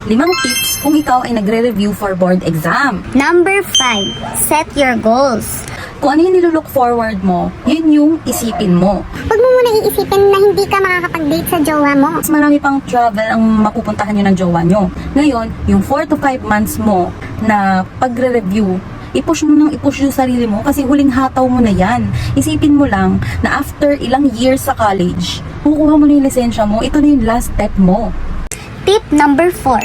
5 tips kung ikaw ay nagre-review for board exam. Number 5, set your goals. Kung ano yung nilulook forward mo, yun yung isipin mo. Huwag mo muna iisipin na hindi ka makakapag-date sa jowa mo. Mas marami pang travel ang mapupuntahan nyo ng jowa nyo. Ngayon, yung 4 to 5 months mo na pagre-review, i-push mo yung sarili mo kasi huling hataw mo na yan. Isipin mo lang na after ilang years sa college, kukuha mo na yung lisensya mo, ito na yung last step mo. Tip number 4,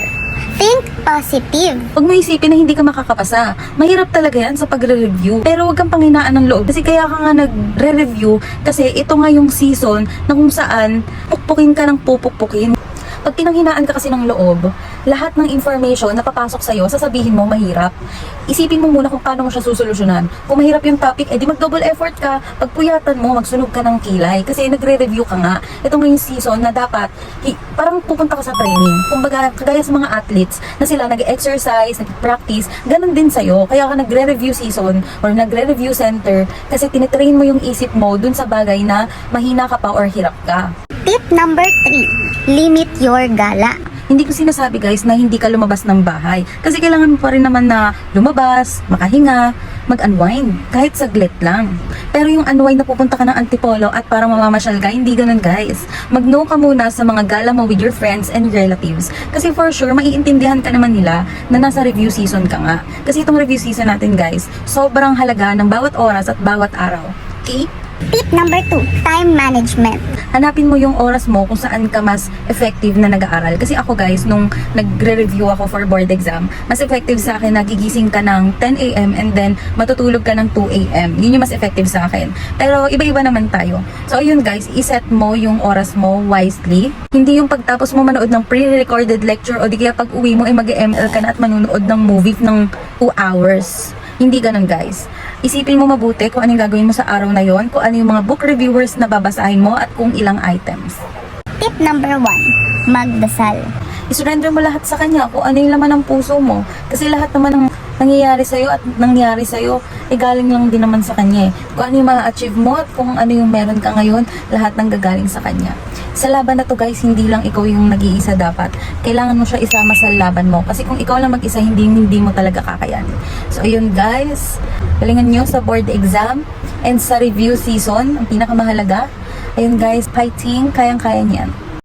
think positive. Huwag mo isipin na hindi ka makakapasa. Mahirap talaga yan sa pagre-review. Pero huwag kang panghinaan ng loob. Kasi kaya ka nga nagre-review kasi ito nga yung season na kung saan pukpukin ka ng pupukpukin. Pag pinanghinaan ka kasi ng loob, lahat ng information na papasok sa'yo, sasabihin mo mahirap. Isipin mo muna kung paano mo siya susolusyonan. Kung mahirap yung topic, edi mag-double effort ka. Pagpuyatan mo, magsunog ka ng kilay. Kasi nagre-review ka nga. Ito nga yung season na dapat, parang pupunta ka sa training. Kumbaga, kagaya sa mga athletes na sila nag-exercise, nag-practice, ganun din sa'yo. Kaya ka nagre-review season or nagre-review center kasi tinitrain mo yung isip mo dun sa bagay na mahina ka pa or hirap ka. Tip number 3, limit your gala. Hindi ko sinasabi guys na hindi ka lumabas ng bahay. Kasi kailangan mo pa rin naman na lumabas, makahinga, mag-unwind. Kahit saglit lang. Pero yung unwind na pupunta ka ng Antipolo at parang mamamasyal ka, hindi ganun guys. Mag-no ka muna sa mga gala mo with your friends and relatives. Kasi for sure, maiintindihan ka naman nila na nasa review season ka nga. Kasi itong review season natin guys, sobrang halaga ng bawat oras at bawat araw. Okay? Tip number 2, time management. Hanapin mo yung oras mo kung saan ka mas effective na nag-aaral. Kasi ako guys, nung nagre-review ako for board exam, mas effective sa akin nagigising ka ng 10 a.m. and then matutulog ka ng 2 a.m. Yun yung mas effective sa akin. Pero iba-iba naman tayo. So ayun guys, iset mo yung oras mo wisely. Hindi yung pagtapos mo manood ng pre-recorded lecture o di kaya pag uwi mo ay mag-ML ka na at manunood ng movie ng 2 hours. Hindi ganun guys. Isipin mo mabuti kung ano yung gagawin mo sa araw na yon, kung ano yung mga book reviewers na babasahin mo at kung ilang items. Tip number 1, magdasal. I-surrender mo lahat sa kanya kung ano yung laman ng puso mo. Kasi lahat naman ng nangyayari sa'yo at nangyari sa'yo, galing lang din naman sa kanya eh. Kung ano yung ma-achieve mo at kung ano yung meron ka ngayon, lahat ng gagaling sa kanya. Sa laban na to guys, hindi lang ikaw yung nag-iisa dapat. Kailangan mo siya isama sa laban mo. Kasi kung ikaw lang mag-isa, hindi mo talaga kakayanin. So ayun guys, galingan nyo sa board exam and sa review season, ang pinakamahalaga. Ayun guys, fighting, kayang-kaya niyan.